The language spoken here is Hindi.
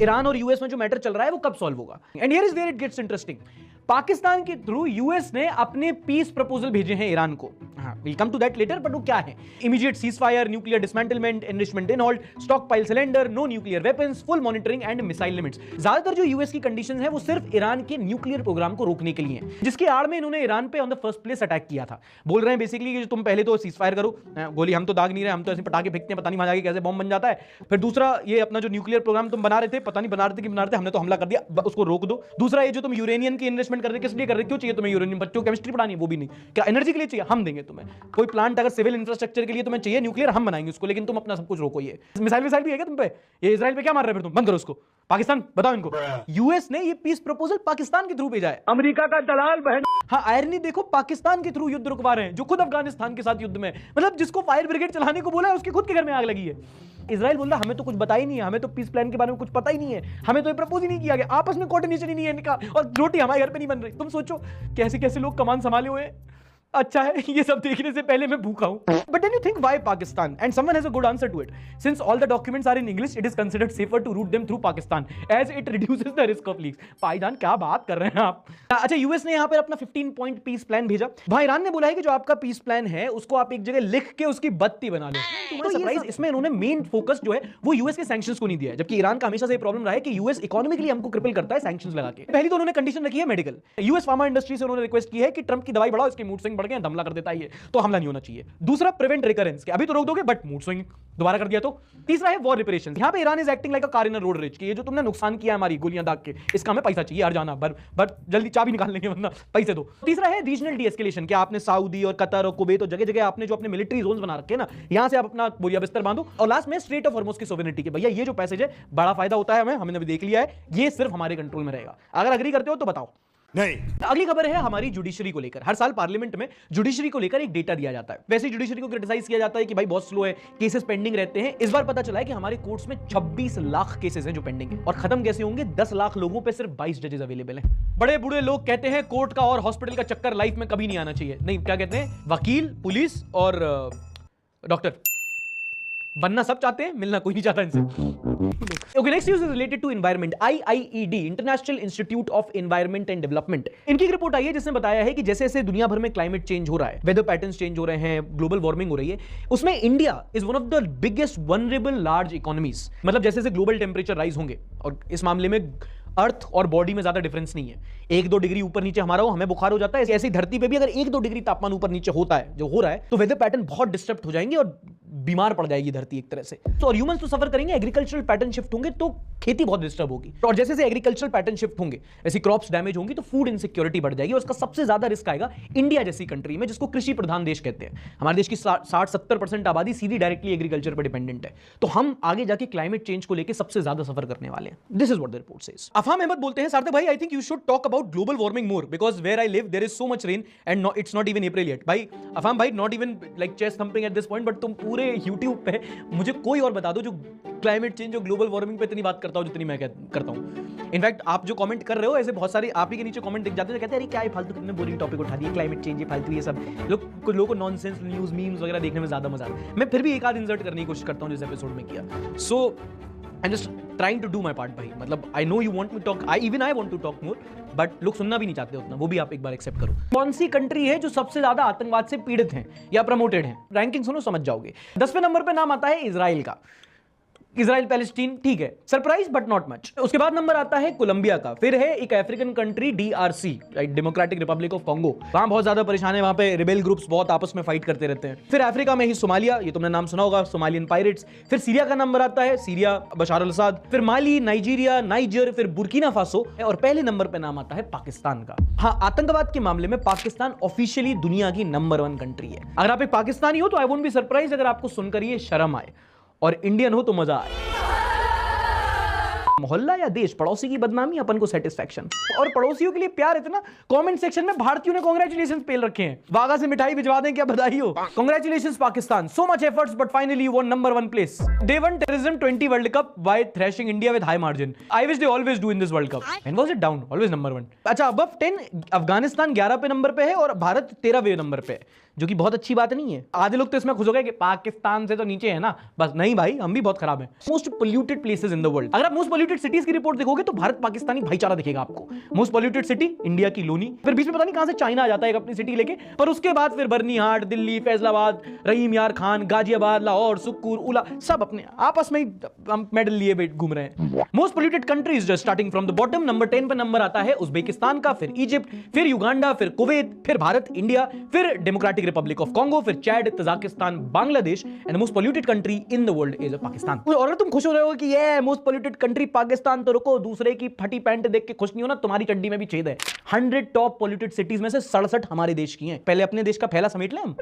ईरान और यूएस में जो मैटर चल रहा है वो कब सॉल्व होगा। And here is where it gets interesting. Pakistan के थ्रू यूएस ने अपने पीस प्रपोजल भेजे हैं ईरान को। Will come to that letter, but वो क्या है? Immediate ceasefire, nuclear dismantlement, enrichment in halt, stockpile cylinder, no nuclear weapons, full monitoring and missile limits. ज्यादातर जो यूएस की कंडीशंस हैं वो सिर्फ ईरान के न्यूक्लियर प्रोग्राम को रोकने के लिए हैं, जिसकी आड़ में इन्होंने ईरान पे on the first place attack किया था। बोल रहे हैं बेसिकली कि तुम पहले तो सीजफायर करो, गोली हम तो दाग नहीं रहे, हम तो ऐसे पटाखे फेंकते हैं, पता नहीं वहां जाके कैसे बॉम्ब बन जाता है। फिर दूसरा, ये अपना जो न्यूक्लियर प्रोग्राम तुम बना रहे थे, पता नहीं बना रहे थे कि बना रहे थे, हमने तो हमला कर दिया, उसको रोक दो। दूसरा, ये जो तुम यूरेनियम की इन्वेस्टमेंट कर रहे, किस लिए कर रहे, क्यों चाहिए तुम्हें यूरेनियम? बच्चों को केमिस्ट्री पढ़ानी है? वो भी नहीं। क्या एनर्जी के लिए चाहिए? हम देंगे तुम्हें। कोई प्लांट अगर सिविल इंफ्रास्ट्रक्चर के लिए तुम्हें चाहिए न्यूक्लियर, हम बनाएंगे उसको, लेकिन तुम अपना सब कुछ रोको। ये मिसाइल भी है क्या तुम पे? ये इजराइल पे क्या मार रहे हो फिर तुम? बंद करो उसको। पाकिस्तान बताओ इनको। यूएस ने ये पीस प्रपोजल पाकिस्तान के थ्रू भेजा है। अमेरिका का दलाल बहन। हाँ, आयरनी देखो, पाकिस्तान के थ्रू युद्ध रुकवा रहे हैं जो खुद अफगानिस्तान के साथ युद्ध में, मतलब जिसको फायर ब्रिगेड चलाने को बोला है उसके खुद के घर में आग लगी है। इजराइल बोल रहा हमें तो कुछ पता ही नहीं है, हमें तो पीस प्लान के बारे में कुछ पता ही नहीं है, हमें तो ये प्रपोज ही नहीं किया गया, आपस में कोऑर्डिनेशन ही नहीं है इनका, और रोटी हमारे घर पे नहीं बन रही। तुम सोचो कैसे कैसे लोग कमान संभाले हुए। अच्छा है, ये सब देखने से पहले मैं भूखा हूं। But then you think why Pakistan? And someone has a good answer to it. Since all the documents are in English, it is considered safer to route them through Pakistan as it reduces the risk of leaks. भाईजान क्या बात कर रहे हैं आप? अच्छा, यूएस ने यहां पर अपना 15 पॉइंट पीस प्लान भेजा। भाई ईरान ने बोला है कि जो आपका पीस प्लान है उसको आप एक जगह लिख के उसकी बत्ती बना लो। तो सरप्राइज, इसमें इन्होंने मेन फोकस जो है वो यूएस के सैंक्शंस को नहीं दिया है, जबकि ईरान का हमेशा से प्रॉब्लम रहा है कि यूएस इकोनॉमिकली हमको क्रिपल करता है सैंक्शंस लगा के। पहली तो उन्होंने कंडीशन रखी है मेडिकल। यूएस फार्मा इंडस्ट्री से उन्होंने रिक्वेस्ट की है कि ट्रंप की दवाई बढ़ाओ, इसके मूड स्विंग बढ़ गए, हमला कर देता है, तो हमला नहीं होना चाहिए। दूसरा, प्रिवेंट रिकरेंस के, अभी तो रोक दोगे बट मूड स्विंग दोबारा कर दिया तो। तीसरा है वॉर रिपेरेशन। यहां पे Iran is acting like a car in a road rage कि ये जो तुमने नुकसान किया है हमारी गोलियां दाग के, इसका हमें पैसा चाहिए यार, जाना बट जल्दी चाबी निकाल लेंगे वरना पैसे दो। तीसरा है रीजनल डी एस्केलेशन, कि आपने सऊदी और कतर और कुवैत और जगह जगह आपने जो अपने मिलिट्री जोन्स बना रखे हैं ना, यहां से आप अपना बोरिया बिस्तर बांधो। और लास्ट में स्ट्रेट ऑफ हॉर्मुज की सोवेरेनिटी के, भैया ये जो पैसेज है बड़ा फायदा होता है हमें, हमने अभी देख लिया है, ये सिर्फ हमारे कंट्रोल में रहेगा। अगर अग्री करते हो तो बताओ। नहीं। अगली खबर है हमारी जुडिशरी को लेकर। हर साल पार्लियामेंट में जुडिशरी को लेकर एक डेटा दिया जाता है। वैसे जुडिशरी को क्रिटिसाइज किया जाता है कि भाई बहुत स्लो है, केसेस पेंडिंग रहते हैं। इस बार पता चला है कि हमारे कोर्ट्स में 26 लाख केसेस हैं जो पेंडिंग है, और खत्म कैसे होंगे? 10 लाख लोगों पे सिर्फ 22 जजेस अवेलेबल हैं। बड़े बूढ़े लोग कहते हैं कोर्ट का और हॉस्पिटल का चक्कर लाइफ में कभी नहीं आना चाहिए। नहीं, क्या कहते हैं? वकील, पुलिस और डॉक्टर बनना सब चाहते हैं, मिलना कोई नहीं चाहता इनसे। Okay, next news is related to environment. IIED, International Institute of Environment and Development, इनकी एक रिपोर्ट आई है जिसने बताया है कि जैसे जैसे दुनिया भर में क्लाइमेट चेंज हो रहा है, वेदर पैटर्न्स चेंज हो रहे हैं, ग्लोबल वार्मिंग हो रही है, उसमें India is one of the biggest vulnerable large economies. मतलब जैसे जैसे ग्लोबल टेम्परेचर राइज होंगे, और इस मामले में अर्थ और बॉडी में ज्यादा डिफरेंस नहीं है, 1-2 डिग्री ऊपर नीचे हमारा हो, हमें बुखार हो जाता है, ऐसी धरती पे भी अगर 1-2 डिग्री तापमान ऊपर नीचे होता है, जो हो रहा है, तो वेदर पैटर्न बहुत डिस्टर्ब हो जाएंगे और बीमार पड़ जाएगी धरती एक तरह से। तो और ह्यूमंस तो सफर करेंगे, एग्रीकल्चरल पैटर्न शिफ्ट होंगे तो खेती बहुत डिस्टर्ब होगी, और जैसे जैसे एग्रीकल्चरल पैटर्न शिफ्ट होंगे, ऐसी क्रॉप्स डैमेज होंगी तो फूड इनसिक्योरिटी बढ़ जाएगी, और उसका सबसे ज्यादा रिस्क आएगा इंडिया जैसी कंट्री में, जिसको कृषि प्रधान देश कहते हैं। हमारे देश की 60-70% आबादी सीधी डायरेक्टली एग्रीकल्चर पर डिपेंडेंट है, तो हम आगे जाके क्लाइमेट चेंज को लेकर सबसे ज्यादा सफर करने वाले हैं। This is what the report says. Afam Ahmed बोलते हैं, सार्थक भाई, I think you should talk about global warming more, because where I live there is so much rain and it's not even April yet. भाई अफाम भाई, not even like chest thumping at this point, but तुम पूरे यूट्यूब पे मुझे कोई और बता दो जो क्लाइमेट चेंज और ग्लोबल वार्मिंग पे इतनी बात करता हो जितनी मैं करता हूं। इनफैक्ट आप जो कमेंट कर रहे हो, ऐसे बहुत सारे आप ही के नीचे कमेंट दिख जाते हैं, कहते हैं अरे क्या ये फालतू तुमने बोरिंग टॉपिक उठा दिया, क्लाइमेट चेंज, ये फालतू ये सब। कुछ लोगों को नॉनसेंस न्यूज़ मीम्स वगैरह देखने में ज्यादा मजा आता है। मैं फिर भी एक आध इंसर्ट करने की कोशिश करता हूं, जिस एपिसोड में किया। So I am just trying to do my part भाई। मतलब I know you want me talk, I want to talk more, but लोग सुनना भी नहीं चाहते उतना, वो भी आप एक बार एक्सेप्ट करो। कौन सी कंट्री है जो सबसे ज्यादा आतंकवाद से पीड़ित है या प्रमोटेड है? रैंकिंग सुनो समझ जाओगे। 10वें नंबर पे नाम आता है इजराइल का। इजराइल पैलेस्टीन ठीक है, सरप्राइज बट नॉट मच। उसके बाद नंबर आता है कोलंबिया का, फिर है एक African country DRC, democratic Republic of Congo, वहां बहुत ज्यादा परेशान है, वहां पे रिबेल ग्रुप्स बहुत आपस में फाइट करते रहते हैं। फिर अफ्रीका में ही सोमालिया, ये तुमने नाम सुना होगा, सोमालियन पायरेट्स। फिर सीरिया का नंबर आता है, सीरिया, बशार अल असद। फिर माली, नाइजीरिया, नाइजर, फिर बुर्किना फासो, और पहले नंबर पे नाम आता है पाकिस्तान का। हाँ, आतंकवाद के मामले में पाकिस्तान ऑफिशियली दुनिया की नंबर 1 कंट्री है। अगर आप एक पाकिस्तानी हो तो आई वोंट बी सरप्राइज अगर आपको सुनकर ये शर्म आए, और इंडियन हो तो मजा आए। मोहल्ला या देश, पड़ोसी की बदनामी, अपन को सेटिस्फैक्शन, और पड़ोसियों के लिए प्यार इतना। कमेंट सेक्शन में भारतीयों ने कांग्रेचुलेशंस पेल रखे हैं, वागा से मिठाई भिजवा दें, क्या बधाई हो। Congratulations Pakistan, so much efforts but finally you won number 1 place. They won terrorism 20 world cup by thrashing India with high margin. I wish they always do in this world cup and was it down, always number 1। अच्छा, अबव 10 अफगानिस्तान 11 पे नंबर पे है और भारत 13वें नंबर पे है, जो कि बहुत अच्छी बात नहीं है। आधे लोग तो इसमें खुश हो गए कि पाकिस्तान से तो नीचे है ना, बस नहीं भाई, हम भी बहुत खराब हैं। Most polluted places in the world, अगर आप मोस्ट पोल्यूटेड सिटीज की रिपोर्ट देखोगे तो भारत पाकिस्तानी भाईचारा दिखेगा आपको। मोस्ट पोल्यूटेड सिटी इंडिया की लोनी, फिर बीच में पता नहीं कहां से चाइना आ जाता है अपनी सिटी लेके, पर उसके बाद फिर बर्नीहाट, दिल्ली, फैसलाबाद, रहीम यार खान, गाजियाबाद, लाहौर, सुक्कुर, उला, सब अपने आपस में हम मेडल लिए घूम रहे हैं। Most polluted countries starting from the bottom, number 10 पे नंबर आता है उज्बेकिस्तान का, फिर इजिप्ट, फिर युगांडा, फिर कुवैत, फिर भारत, इंडिया, फिर डेमोक्रेटिक रिपब्लिक ऑफ कॉन्गो, फिर Chad, Tajikistan, Bangladesh, and most polluted country in the world is Pakistan. और अगर तुम खुश हो रहे हो कि ये मोस्ट पोल्यूटेड कंट्री पाकिस्तान, तो रुको, दूसरे की फटी पैंट देख के खुश नहीं होना, तुम्हारी चड्डी में भी छेद है। 100 टॉप पोल्यूटेड सिटीज में से 67 हमारे देश की हैं। पहले अपने देश का पहला समेट लें हम।